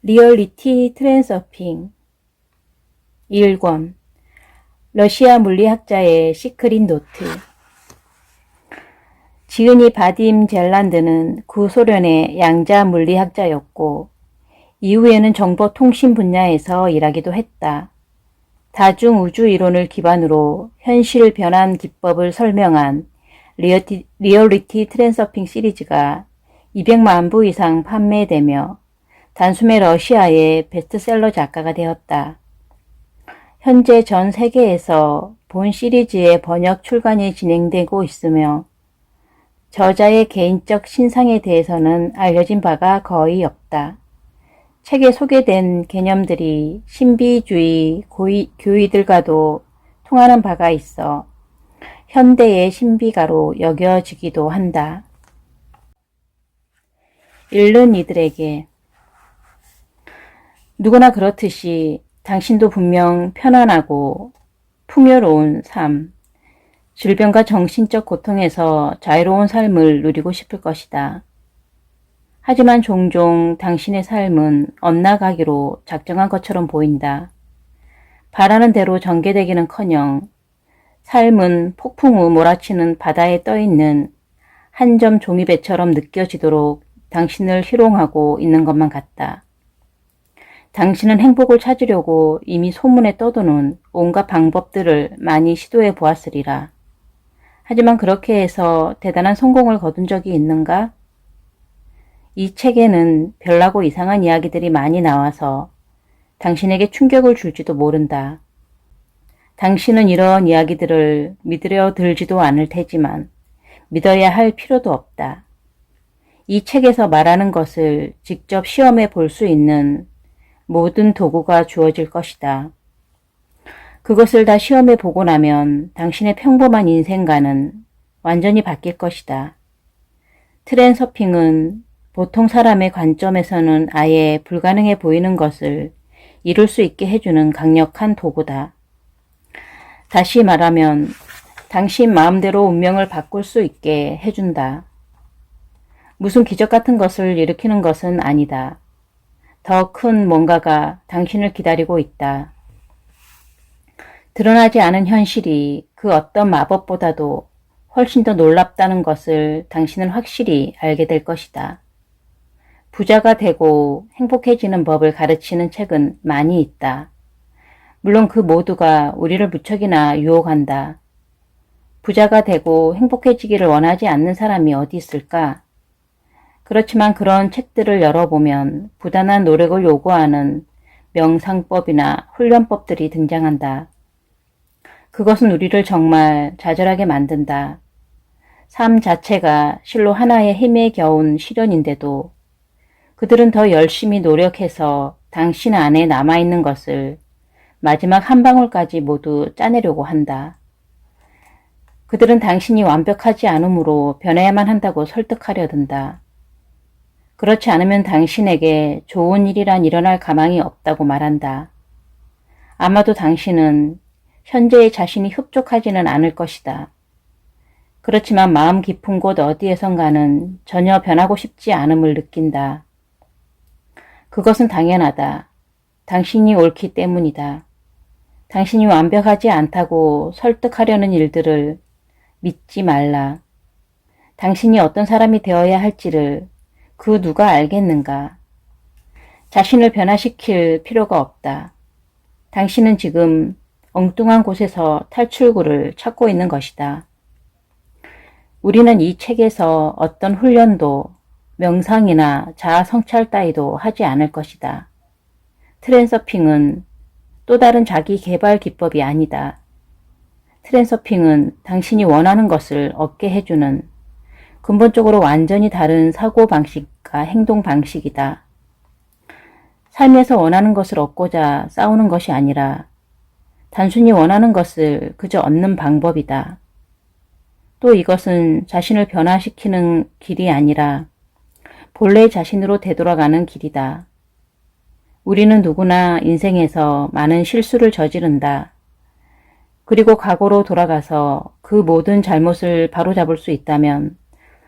리얼리티 트랜서핑 1권 러시아 물리학자의 시크릿 노트. 지은이 바딤 젤란드는 구소련의 양자 물리학자였고 이후에는 정보통신 분야에서 일하기도 했다. 다중우주 이론을 기반으로 현실 변환 기법을 설명한 리얼리티 트랜서핑 시리즈가 200만 부 이상 판매되며 단숨에 러시아의 베스트셀러 작가가 되었다. 현재 전 세계에서 본 시리즈의 번역 출간이 진행되고 있으며 저자의 개인적 신상에 대해서는 알려진 바가 거의 없다. 책에 소개된 개념들이 신비주의 교의들과도 통하는 바가 있어 현대의 신비가로 여겨지기도 한다. 읽는 이들에게 누구나 그렇듯이 당신도 분명 편안하고 풍요로운 삶, 질병과 정신적 고통에서 자유로운 삶을 누리고 싶을 것이다. 하지만 종종 당신의 삶은 엇나가기로 작정한 것처럼 보인다. 바라는 대로 전개되기는커녕 삶은 폭풍 후 몰아치는 바다에 떠있는 한 점 종이배처럼 느껴지도록 당신을 희롱하고 있는 것만 같다. 당신은 행복을 찾으려고 이미 소문에 떠도는 온갖 방법들을 많이 시도해 보았으리라. 하지만 그렇게 해서 대단한 성공을 거둔 적이 있는가? 이 책에는 별나고 이상한 이야기들이 많이 나와서 당신에게 충격을 줄지도 모른다. 당신은 이런 이야기들을 믿으려 들지도 않을 테지만 믿어야 할 필요도 없다. 이 책에서 말하는 것을 직접 시험해 볼 수 있는 모든 도구가 주어질 것이다. 그것을 다 시험해 보고 나면 당신의 평범한 인생과는 완전히 바뀔 것이다. 트랜서핑은 보통 사람의 관점에서는 아예 불가능해 보이는 것을 이룰 수 있게 해주는 강력한 도구다. 다시 말하면 당신 마음대로 운명을 바꿀 수 있게 해준다. 무슨 기적 같은 것을 일으키는 것은 아니다. 더 큰 뭔가가 당신을 기다리고 있다. 드러나지 않은 현실이 그 어떤 마법보다도 훨씬 더 놀랍다는 것을 당신은 확실히 알게 될 것이다. 부자가 되고 행복해지는 법을 가르치는 책은 많이 있다. 물론 그 모두가 우리를 무척이나 유혹한다. 부자가 되고 행복해지기를 원하지 않는 사람이 어디 있을까? 그렇지만 그런 책들을 열어보면 부단한 노력을 요구하는 명상법이나 훈련법들이 등장한다. 그것은 우리를 정말 좌절하게 만든다. 삶 자체가 실로 하나의 힘에 겨운 시련인데도 그들은 더 열심히 노력해서 당신 안에 남아있는 것을 마지막 한 방울까지 모두 짜내려고 한다. 그들은 당신이 완벽하지 않으므로 변해야만 한다고 설득하려 든다. 그렇지 않으면 당신에게 좋은 일이란 일어날 가망이 없다고 말한다. 아마도 당신은 현재의 자신이 흡족하지는 않을 것이다. 그렇지만 마음 깊은 곳 어디에선가는 전혀 변하고 싶지 않음을 느낀다. 그것은 당연하다. 당신이 옳기 때문이다. 당신이 완벽하지 않다고 설득하려는 일들을 믿지 말라. 당신이 어떤 사람이 되어야 할지를 그 누가 알겠는가? 자신을 변화시킬 필요가 없다. 당신은 지금 엉뚱한 곳에서 탈출구를 찾고 있는 것이다. 우리는 이 책에서 어떤 훈련도 명상이나 자아 성찰 따위도 하지 않을 것이다. 트랜서핑은 또 다른 자기 개발 기법이 아니다. 트랜서핑은 당신이 원하는 것을 얻게 해주는 근본적으로 완전히 다른 사고방식과 행동방식이다. 삶에서 원하는 것을 얻고자 싸우는 것이 아니라 단순히 원하는 것을 그저 얻는 방법이다. 또 이것은 자신을 변화시키는 길이 아니라 본래 자신으로 되돌아가는 길이다. 우리는 누구나 인생에서 많은 실수를 저지른다. 그리고 과거로 돌아가서 그 모든 잘못을 바로잡을 수 있다면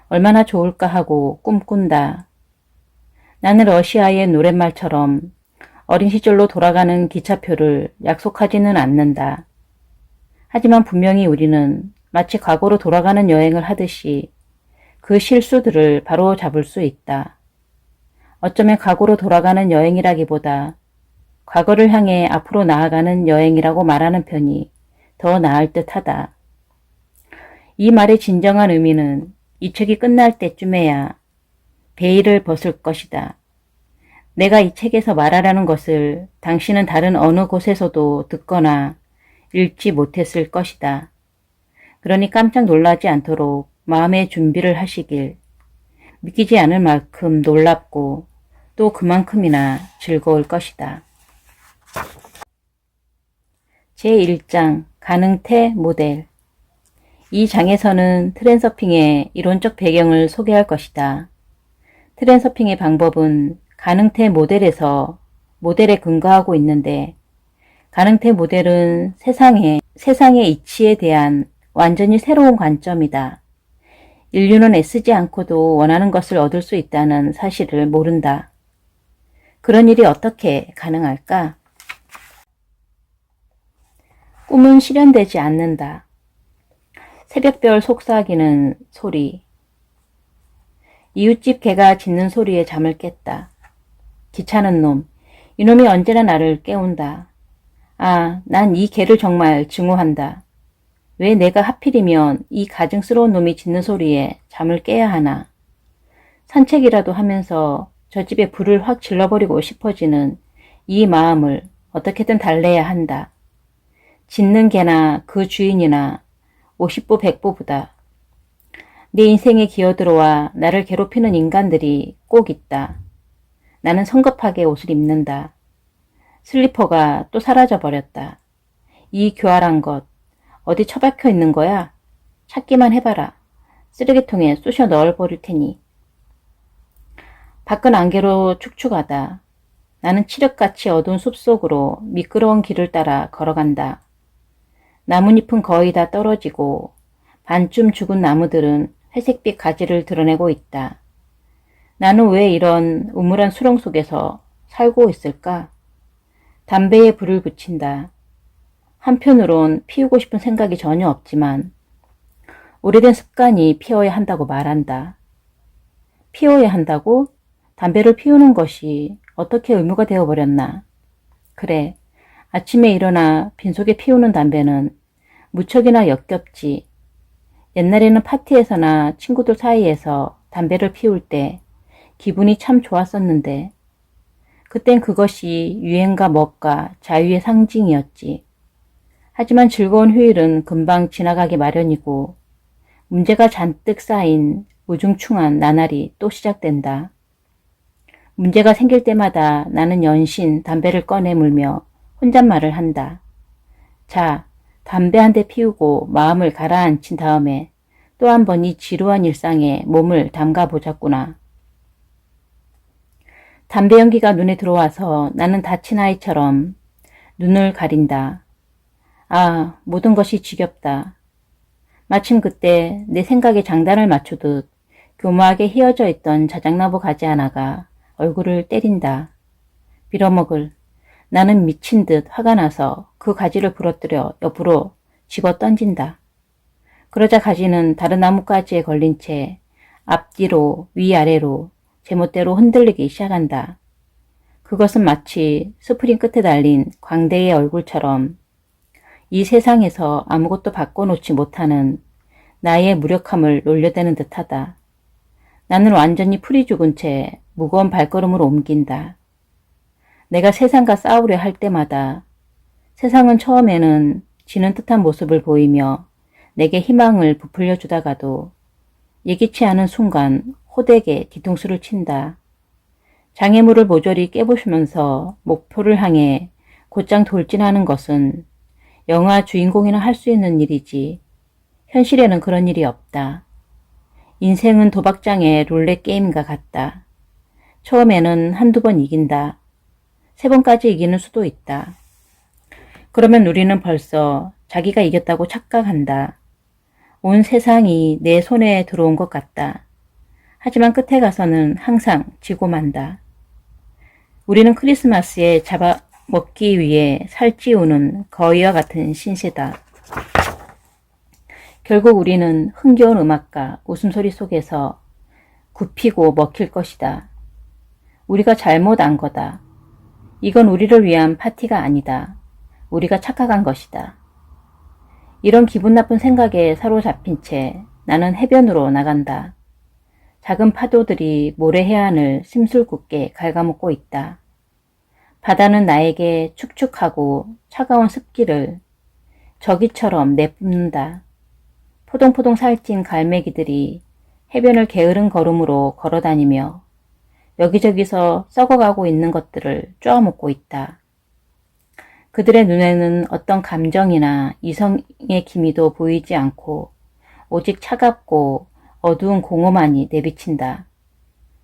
얼마나 좋을까 하고 꿈꾼다. 나는 러시아의 노랫말처럼 어린 시절로 돌아가는 기차표를 약속하지는 않는다. 하지만 분명히 우리는 마치 과거로 돌아가는 여행을 하듯이 그 실수들을 바로 잡을 수 있다. 어쩌면 과거로 돌아가는 여행이라기보다 과거를 향해 앞으로 나아가는 여행이라고 말하는 편이 더 나을 듯하다. 이 말의 진정한 의미는 이 책이 끝날 때쯤에야 베일을 벗을 것이다. 내가 이 책에서 말하려는 것을 당신은 다른 어느 곳에서도 듣거나 읽지 못했을 것이다. 그러니 깜짝 놀라지 않도록 마음의 준비를 하시길. 믿기지 않을 만큼 놀랍고 또 그만큼이나 즐거울 것이다. 제1장 가능태 모델. 이 장에서는 트랜서핑의 이론적 배경을 소개할 것이다. 트랜서핑의 방법은 가능태 모델에서 모델에 근거하고 있는데 가능태 모델은 세상의 이치에 대한 완전히 새로운 관점이다. 인류는 애쓰지 않고도 원하는 것을 얻을 수 있다는 사실을 모른다. 그런 일이 어떻게 가능할까? 꿈은 실현되지 않는다. 새벽별 속삭이는 소리. 이웃집 개가 짖는 소리에 잠을 깼다. 귀찮은 놈. 이놈이 언제나 나를 깨운다. 아, 난 이 개를 정말 증오한다. 왜 내가 하필이면 이 가증스러운 놈이 짖는 소리에 잠을 깨야 하나. 산책이라도 하면서 저 집에 불을 확 질러버리고 싶어지는 이 마음을 어떻게든 달래야 한다. 짖는 개나 그 주인이나 50보 100보보다 내 인생에 기어들어와 나를 괴롭히는 인간들이 꼭 있다. 나는 성급하게 옷을 입는다. 슬리퍼가 또 사라져버렸다. 이 교활한 것 어디 처박혀 있는 거야? 찾기만 해봐라. 쓰레기통에 쑤셔 넣어버릴 테니. 밖은 안개로 축축하다. 나는 칠흑같이 어두운 숲속으로 미끄러운 길을 따라 걸어간다. 나뭇잎은 거의 다 떨어지고 반쯤 죽은 나무들은 회색빛 가지를 드러내고 있다. 나는 왜 이런 우물한 수렁 속에서 살고 있을까? 담배에 불을 붙인다. 한편으론 피우고 싶은 생각이 전혀 없지만 오래된 습관이 피워야 한다고 말한다. 피워야 한다고? 담배를 피우는 것이 어떻게 의무가 되어버렸나? 그래, 아침에 일어나 빈속에 피우는 담배는 무척이나 역겹지. 옛날에는 파티에서나 친구들 사이에서 담배를 피울 때 기분이 참 좋았었는데 그땐 그것이 유행과 멋과 자유의 상징이었지. 하지만 즐거운 휴일은 금방 지나가기 마련이고 문제가 잔뜩 쌓인 우중충한 나날이 또 시작된다. 문제가 생길 때마다 나는 연신 담배를 꺼내 물며 혼잣말을 한다. 자, 담배 한 대 피우고 마음을 가라앉힌 다음에 또 한 번 이 지루한 일상에 몸을 담가보자꾸나. 담배 연기가 눈에 들어와서 나는 다친 아이처럼 눈을 가린다. 아, 모든 것이 지겹다. 마침 그때 내 생각에 장단을 맞추듯 교묘하게 휘어져 있던 자작나무 가지 하나가 얼굴을 때린다. 빌어먹을. 나는 미친 듯 화가 나서 그 가지를 부러뜨려 옆으로 집어 던진다. 그러자 가지는 다른 나뭇가지에 걸린 채 앞뒤로 위아래로 제멋대로 흔들리기 시작한다. 그것은 마치 스프링 끝에 달린 광대의 얼굴처럼 이 세상에서 아무것도 바꿔놓지 못하는 나의 무력함을 놀려대는 듯하다. 나는 완전히 풀이 죽은 채 무거운 발걸음으로 옮긴다. 내가 세상과 싸우려 할 때마다 세상은 처음에는 지는 듯한 모습을 보이며 내게 희망을 부풀려 주다가도 예기치 않은 순간 호되게 뒤통수를 친다. 장애물을 모조리 깨부수면서 목표를 향해 곧장 돌진하는 것은 영화 주인공이나 할 수 있는 일이지 현실에는 그런 일이 없다. 인생은 도박장의 룰렛 게임과 같다. 처음에는 한두 번 이긴다. 3번까지 이기는 수도 있다. 그러면 우리는 벌써 자기가 이겼다고 착각한다. 온 세상이 내 손에 들어온 것 같다. 하지만 끝에 가서는 항상 지고 만다. 우리는 크리스마스에 잡아먹기 위해 살찌우는 거위와 같은 신세다. 결국 우리는 흥겨운 음악과 웃음소리 속에서 굽히고 먹힐 것이다. 우리가 잘못 안 거다. 이건 우리를 위한 파티가 아니다. 우리가 착각한 것이다. 이런 기분 나쁜 생각에 사로잡힌 채 나는 해변으로 나간다. 작은 파도들이 모래 해안을 심술궂게 갉아먹고 있다. 바다는 나에게 축축하고 차가운 습기를 저기처럼 내뿜는다. 포동포동 살찐 갈매기들이 해변을 게으른 걸음으로 걸어다니며 여기저기서 썩어가고 있는 것들을 쪼아먹고 있다. 그들의 눈에는 어떤 감정이나 이성의 기미도 보이지 않고 오직 차갑고 어두운 공허만이 내비친다.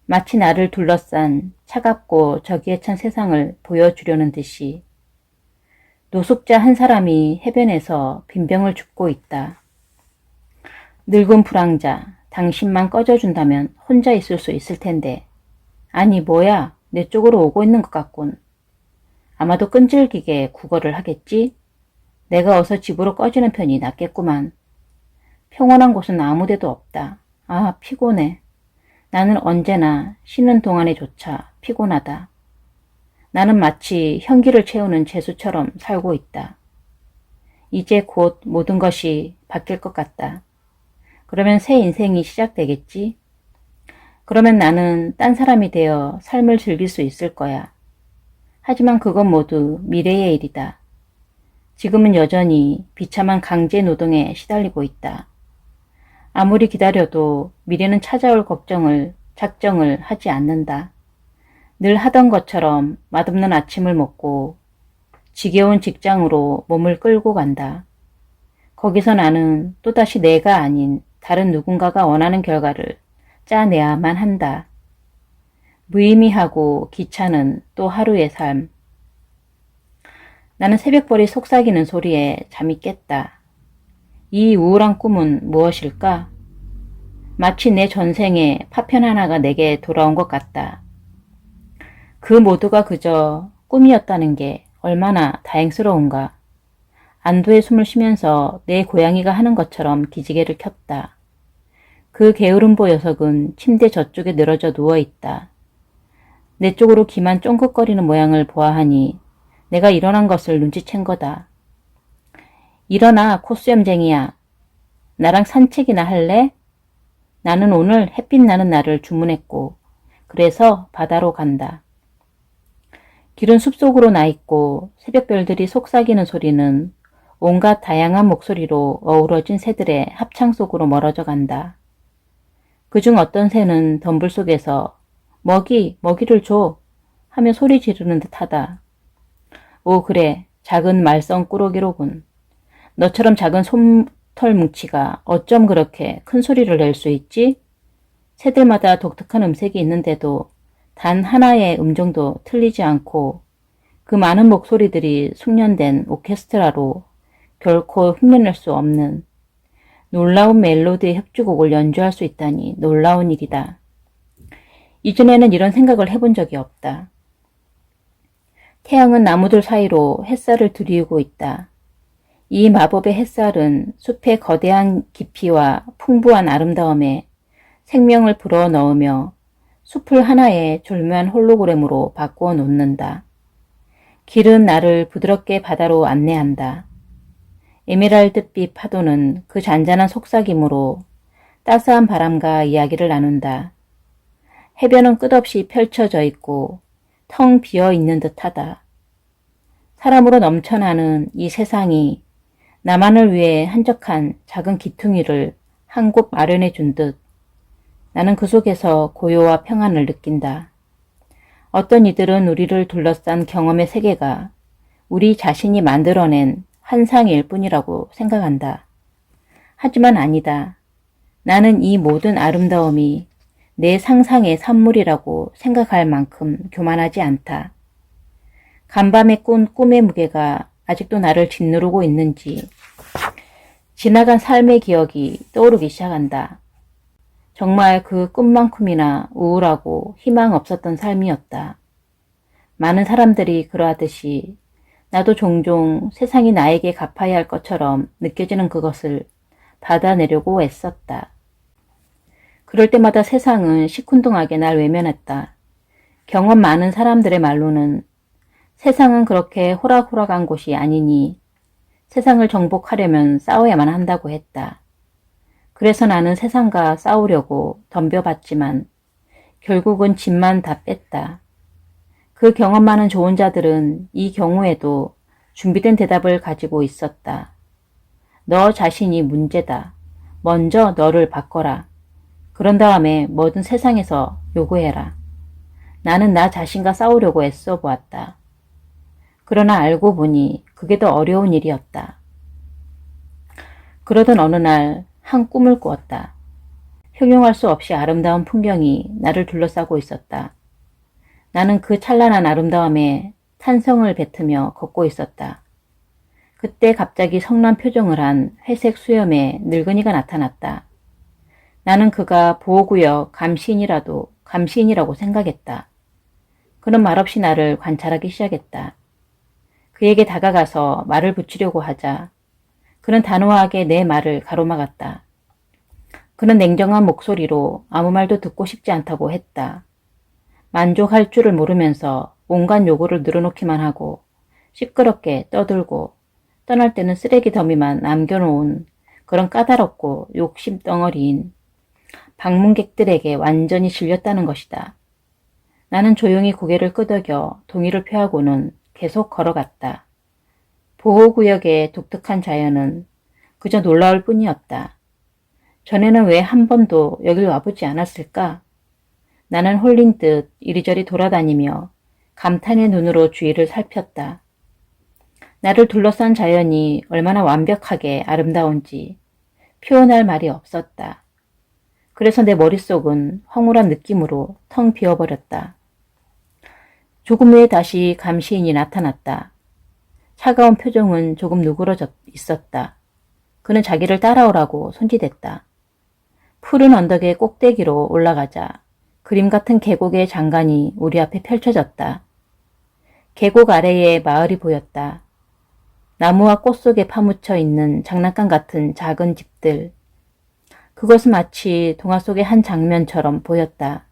마치 나를 둘러싼 차갑고 저기에 찬 세상을 보여주려는 듯이. 노숙자 한 사람이 해변에서 빈병을 줍고 있다. 늙은 불황자, 당신만 꺼져준다면 혼자 있을 수 있을 텐데. 아니 뭐야, 내 쪽으로 오고 있는 것 같군. 아마도 끈질기게 구걸을 하겠지? 내가 어서 집으로 꺼지는 편이 낫겠구만. 평온한 곳은 아무데도 없다. 아, 피곤해. 나는 언제나 쉬는 동안에조차 피곤하다. 나는 마치 현기를 채우는 재수처럼 살고 있다. 이제 곧 모든 것이 바뀔 것 같다. 그러면 새 인생이 시작되겠지? 그러면 나는 딴 사람이 되어 삶을 즐길 수 있을 거야. 하지만 그건 모두 미래의 일이다. 지금은 여전히 비참한 강제 노동에 시달리고 있다. 아무리 기다려도 미래는 찾아올 작정을 하지 않는다. 늘 하던 것처럼 맛없는 아침을 먹고 지겨운 직장으로 몸을 끌고 간다. 거기서 나는 또다시 내가 아닌 다른 누군가가 원하는 결과를 짜내야만 한다. 무의미하고 귀찮은 또 하루의 삶. 나는 새벽벌이 속삭이는 소리에 잠이 깼다. 이 우울한 꿈은 무엇일까? 마치 내 전생에 파편 하나가 내게 돌아온 것 같다. 그 모두가 그저 꿈이었다는 게 얼마나 다행스러운가. 안도의 숨을 쉬면서 내 고양이가 하는 것처럼 기지개를 켰다. 그 게으름보 녀석은 침대 저쪽에 늘어져 누워있다. 내 쪽으로 기만 쫑긋거리는 모양을 보아하니 내가 일어난 것을 눈치챈 거다. 일어나 코수염쟁이야. 나랑 산책이나 할래? 나는 오늘 햇빛 나는 날을 주문했고 그래서 바다로 간다. 길은 숲속으로 나 있고 새벽별들이 속삭이는 소리는 온갖 다양한 목소리로 어우러진 새들의 합창 속으로 멀어져 간다. 그중 어떤 새는 덤불 속에서 먹이를 줘 하며 소리 지르는 듯하다. 오 그래, 작은 말썽 꾸러기로군. 너처럼 작은 솜털 뭉치가 어쩜 그렇게 큰 소리를 낼 수 있지? 새들마다 독특한 음색이 있는데도 단 하나의 음정도 틀리지 않고 그 많은 목소리들이 숙련된 오케스트라로 결코 흉내낼 수 없는 놀라운 멜로디의 협주곡을 연주할 수 있다니 놀라운 일이다. 이전에는 이런 생각을 해본 적이 없다. 태양은 나무들 사이로 햇살을 들이우고 있다. 이 마법의 햇살은 숲의 거대한 깊이와 풍부한 아름다움에 생명을 불어넣으며 숲을 하나의 졸묘한 홀로그램으로 바꾸어 놓는다. 길은 나를 부드럽게 바다로 안내한다. 에메랄드빛 파도는 그 잔잔한 속삭임으로 따스한 바람과 이야기를 나눈다. 해변은 끝없이 펼쳐져 있고 텅 비어 있는 듯하다. 사람으로 넘쳐나는 이 세상이 나만을 위해 한적한 작은 기퉁이를 한 곳 마련해 준 듯 나는 그 속에서 고요와 평안을 느낀다. 어떤 이들은 우리를 둘러싼 경험의 세계가 우리 자신이 만들어낸 환상일 뿐이라고 생각한다. 하지만 아니다. 나는 이 모든 아름다움이 내 상상의 산물이라고 생각할 만큼 교만하지 않다. 간밤에 꾼 꿈의 무게가 아직도 나를 짓누르고 있는지 지나간 삶의 기억이 떠오르기 시작한다. 정말 그 꿈만큼이나 우울하고 희망 없었던 삶이었다. 많은 사람들이 그러하듯이 나도 종종 세상이 나에게 갚아야 할 것처럼 느껴지는 그것을 받아내려고 애썼다. 그럴 때마다 세상은 시큰둥하게 날 외면했다. 경험 많은 사람들의 말로는 세상은 그렇게 호락호락한 곳이 아니니 세상을 정복하려면 싸워야만 한다고 했다. 그래서 나는 세상과 싸우려고 덤벼봤지만 결국은 짐만 다 뺐다. 그 경험 많은 좋은 자들은 이 경우에도 준비된 대답을 가지고 있었다. 너 자신이 문제다. 먼저 너를 바꿔라. 그런 다음에 뭐든 세상에서 요구해라. 나는 나 자신과 싸우려고 애써 보았다. 그러나 알고 보니 그게 더 어려운 일이었다. 그러던 어느 날 한 꿈을 꾸었다. 형용할 수 없이 아름다운 풍경이 나를 둘러싸고 있었다. 나는 그 찬란한 아름다움에 탄성을 뱉으며 걷고 있었다. 그때 갑자기 성난 표정을 한 회색 수염의 늙은이가 나타났다. 나는 그가 보호구역 감시인이라고 생각했다. 그는 말없이 나를 관찰하기 시작했다. 그에게 다가가서 말을 붙이려고 하자 그는 단호하게 내 말을 가로막았다. 그는 냉정한 목소리로 아무 말도 듣고 싶지 않다고 했다. 만족할 줄을 모르면서 온갖 요구를 늘어놓기만 하고 시끄럽게 떠들고 떠날 때는 쓰레기 더미만 남겨놓은 그런 까다롭고 욕심 덩어리인 방문객들에게 완전히 질렸다는 것이다. 나는 조용히 고개를 끄덕여 동의를 표하고는 계속 걸어갔다. 보호구역의 독특한 자연은 그저 놀라울 뿐이었다. 전에는 왜 한 번도 여길 와보지 않았을까? 나는 홀린 듯 이리저리 돌아다니며 감탄의 눈으로 주위를 살폈다. 나를 둘러싼 자연이 얼마나 완벽하게 아름다운지 표현할 말이 없었다. 그래서 내 머릿속은 황홀한 느낌으로 텅 비어버렸다. 조금 후에 다시 감시인이 나타났다. 차가운 표정은 조금 누그러져 있었다. 그는 자기를 따라오라고 손짓했다. 푸른 언덕의 꼭대기로 올라가자 그림 같은 계곡의 장관이 우리 앞에 펼쳐졌다. 계곡 아래에 마을이 보였다. 나무와 꽃 속에 파묻혀 있는 장난감 같은 작은 집들. 그것은 마치 동화 속의 한 장면처럼 보였다.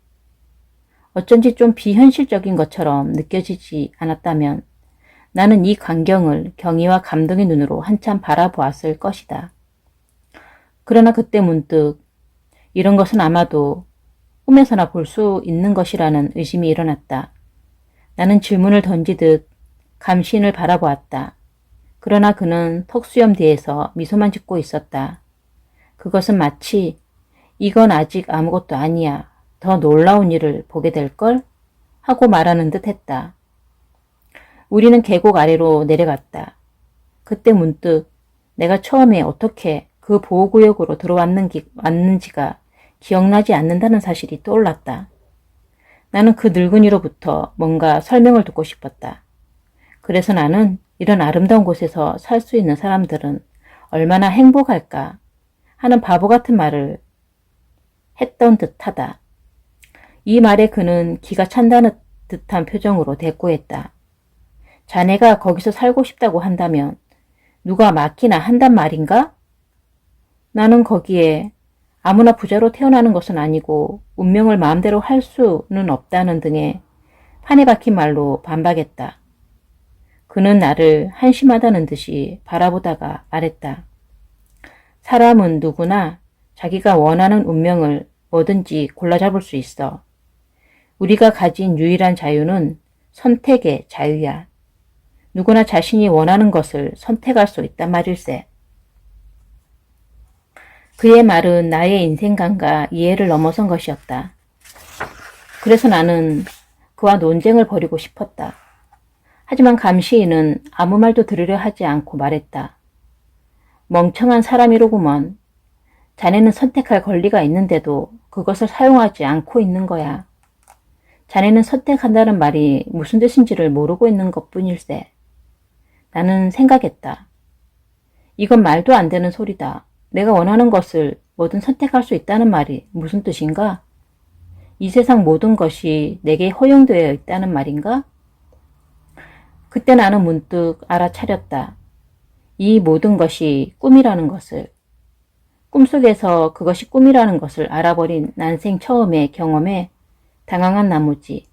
어쩐지 좀 비현실적인 것처럼 느껴지지 않았다면 나는 이 광경을 경의와 감동의 눈으로 한참 바라보았을 것이다. 그러나 그때 문득 이런 것은 아마도 꿈에서나 볼 수 있는 것이라는 의심이 일어났다. 나는 질문을 던지듯 감시인을 바라보았다. 그러나 그는 턱수염 뒤에서 미소만 짓고 있었다. 그것은 마치 이건 아직 아무것도 아니야. 더 놀라운 일을 보게 될걸? 하고 말하는 듯 했다. 우리는 계곡 아래로 내려갔다. 그때 문득 내가 처음에 어떻게 그 보호구역으로 들어왔는지가 기억나지 않는다는 사실이 떠올랐다. 나는 그 늙은이로부터 뭔가 설명을 듣고 싶었다. 그래서 나는 이런 아름다운 곳에서 살 수 있는 사람들은 얼마나 행복할까 하는 바보 같은 말을 했던 듯하다. 이 말에 그는 기가 찬다는 듯한 표정으로 대꾸했다. 자네가 거기서 살고 싶다고 한다면 누가 맡기나 한단 말인가? 나는 거기에 아무나 부자로 태어나는 것은 아니고 운명을 마음대로 할 수는 없다는 등의 판에 박힌 말로 반박했다. 그는 나를 한심하다는 듯이 바라보다가 말했다. 사람은 누구나 자기가 원하는 운명을 뭐든지 골라 잡을 수 있어. 우리가 가진 유일한 자유는 선택의 자유야. 누구나 자신이 원하는 것을 선택할 수 있단 말일세. 그의 말은 나의 인생관과 이해를 넘어선 것이었다. 그래서 나는 그와 논쟁을 벌이고 싶었다. 하지만 감시인은 아무 말도 들으려 하지 않고 말했다. 멍청한 사람이로구먼. 자네는 선택할 권리가 있는데도 그것을 사용하지 않고 있는 거야. 자네는 선택한다는 말이 무슨 뜻인지를 모르고 있는 것뿐일세. 나는 생각했다. 이건 말도 안 되는 소리다. 내가 원하는 것을 뭐든 선택할 수 있다는 말이 무슨 뜻인가? 이 세상 모든 것이 내게 허용되어 있다는 말인가? 그때 나는 문득 알아차렸다. 이 모든 것이 꿈이라는 것을. 꿈속에서 그것이 꿈이라는 것을 알아버린 난생 처음의 경험에 당황한 나머지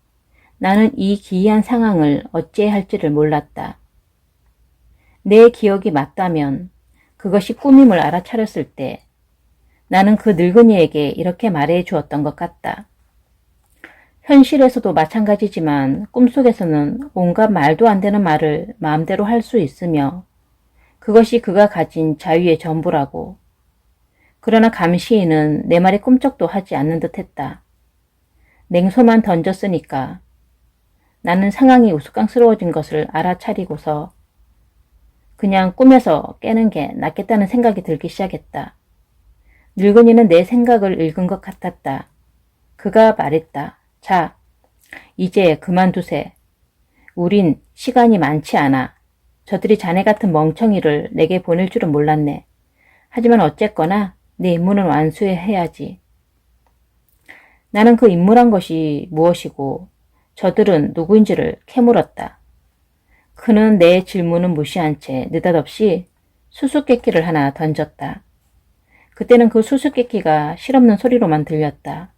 나는 이 기이한 상황을 어찌해야 할지를 몰랐다. 내 기억이 맞다면 그것이 꿈임을 알아차렸을 때 나는 그 늙은이에게 이렇게 말해 주었던 것 같다. 현실에서도 마찬가지지만 꿈속에서는 온갖 말도 안 되는 말을 마음대로 할 수 있으며 그것이 그가 가진 자유의 전부라고. 그러나 감시인은 내 말에 꿈쩍도 하지 않는 듯 했다. 냉소만 던졌으니까. 나는 상황이 우스꽝스러워진 것을 알아차리고서 그냥 꿈에서 깨는 게 낫겠다는 생각이 들기 시작했다. 늙은이는 내 생각을 읽은 것 같았다. 그가 말했다. 자, 이제 그만두세. 우린 시간이 많지 않아. 저들이 자네 같은 멍청이를 내게 보낼 줄은 몰랐네. 하지만 어쨌거나 내 임무는 완수해야지. 나는 그 임무란 것이 무엇이고 저들은 누구인지를 캐물었다. 그는 내 질문은 무시한 채 느닷없이 수수께끼를 하나 던졌다. 그때는 그 수수께끼가 실없는 소리로만 들렸다.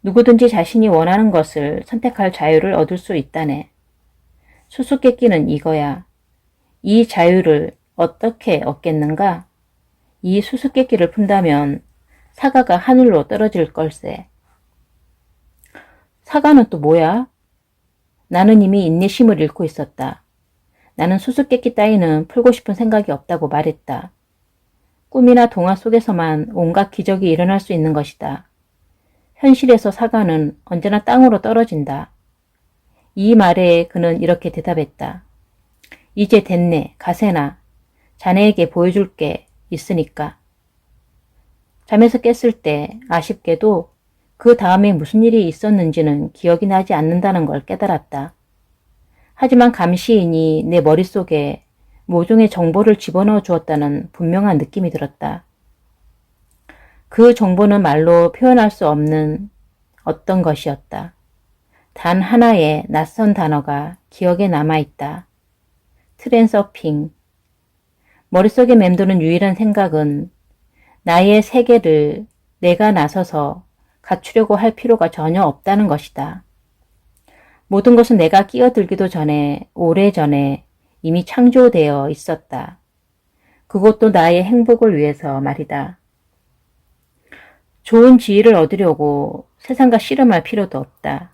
누구든지 자신이 원하는 것을 선택할 자유를 얻을 수 있다네. 수수께끼는 이거야. 이 자유를 어떻게 얻겠는가? 이 수수께끼를 푼다면 사과가 하늘로 떨어질 걸세. 사과는 또 뭐야? 나는 이미 인내심을 잃고 있었다. 나는 수수께끼 따위는 풀고 싶은 생각이 없다고 말했다. 꿈이나 동화 속에서만 온갖 기적이 일어날 수 있는 것이다. 현실에서 사과는 언제나 땅으로 떨어진다. 이 말에 그는 이렇게 대답했다. 이제 됐네. 가세나. 자네에게 보여줄 게 있으니까. 잠에서 깼을 때 아쉽게도 그 다음에 무슨 일이 있었는지는 기억이 나지 않는다는 걸 깨달았다. 하지만 감시인이 내 머릿속에 모종의 정보를 집어넣어 주었다는 분명한 느낌이 들었다. 그 정보는 말로 표현할 수 없는 어떤 것이었다. 단 하나의 낯선 단어가 기억에 남아있다. 트랜서핑. 머릿속에 맴도는 유일한 생각은 나의 세계를 내가 나서서 갖추려고 할 필요가 전혀 없다는 것이다. 모든 것은 내가 끼어들기도 전에 오래전에 이미 창조되어 있었다. 그것도 나의 행복을 위해서 말이다. 좋은 지위를 얻으려고 세상과 씨름할 필요도 없다.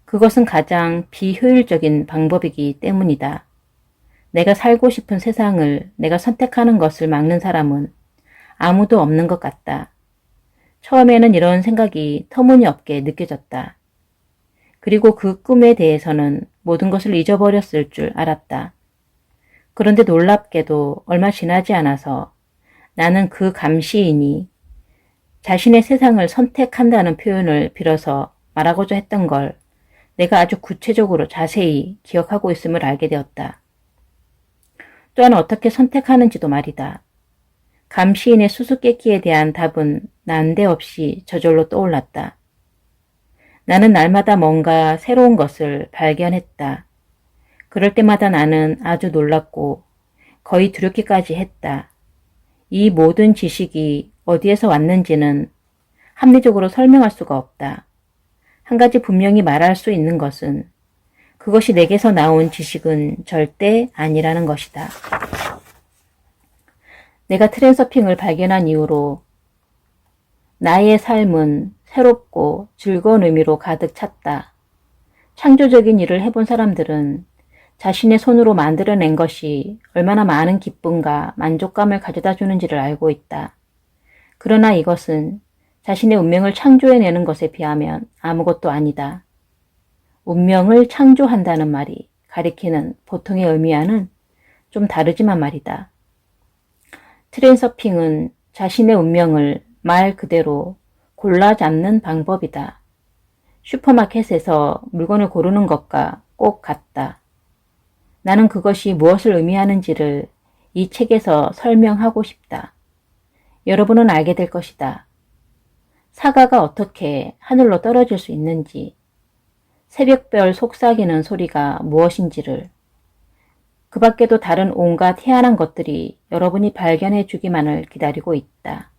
그것은 가장 비효율적인 방법이기 때문이다. 내가 살고 싶은 세상을 내가 선택하는 것을 막는 사람은 아무도 없는 것 같다. 처음에는 이런 생각이 터무니없게 느껴졌다. 그리고 그 꿈에 대해서는 모든 것을 잊어버렸을 줄 알았다. 그런데 놀랍게도 얼마 지나지 않아서 나는 그 감시인이 자신의 세상을 선택한다는 표현을 빌어서 말하고자 했던 걸 내가 아주 구체적으로 자세히 기억하고 있음을 알게 되었다. 또한 어떻게 선택하는지도 말이다. 감시인의 수수께끼에 대한 답은 난데없이 저절로 떠올랐다. 나는 날마다 뭔가 새로운 것을 발견했다. 그럴 때마다 나는 아주 놀랐고 거의 두렵기까지 했다. 이 모든 지식이 어디에서 왔는지는 합리적으로 설명할 수가 없다. 한 가지 분명히 말할 수 있는 것은 그것이 내게서 나온 지식은 절대 아니라는 것이다. 내가 트랜서핑을 발견한 이후로 나의 삶은 새롭고 즐거운 의미로 가득 찼다. 창조적인 일을 해본 사람들은 자신의 손으로 만들어낸 것이 얼마나 많은 기쁨과 만족감을 가져다 주는지를 알고 있다. 그러나 이것은 자신의 운명을 창조해내는 것에 비하면 아무것도 아니다. 운명을 창조한다는 말이 가리키는 보통의 의미와는 좀 다르지만 말이다. 트랜서핑은 자신의 운명을 말 그대로 골라 잡는 방법이다. 슈퍼마켓에서 물건을 고르는 것과 꼭 같다. 나는 그것이 무엇을 의미하는지를 이 책에서 설명하고 싶다. 여러분은 알게 될 것이다. 사과가 어떻게 하늘로 떨어질 수 있는지, 새벽별 속삭이는 소리가 무엇인지를, 그 밖에도 다른 온갖 희한한 것들이 여러분이 발견해 주기만을 기다리고 있다.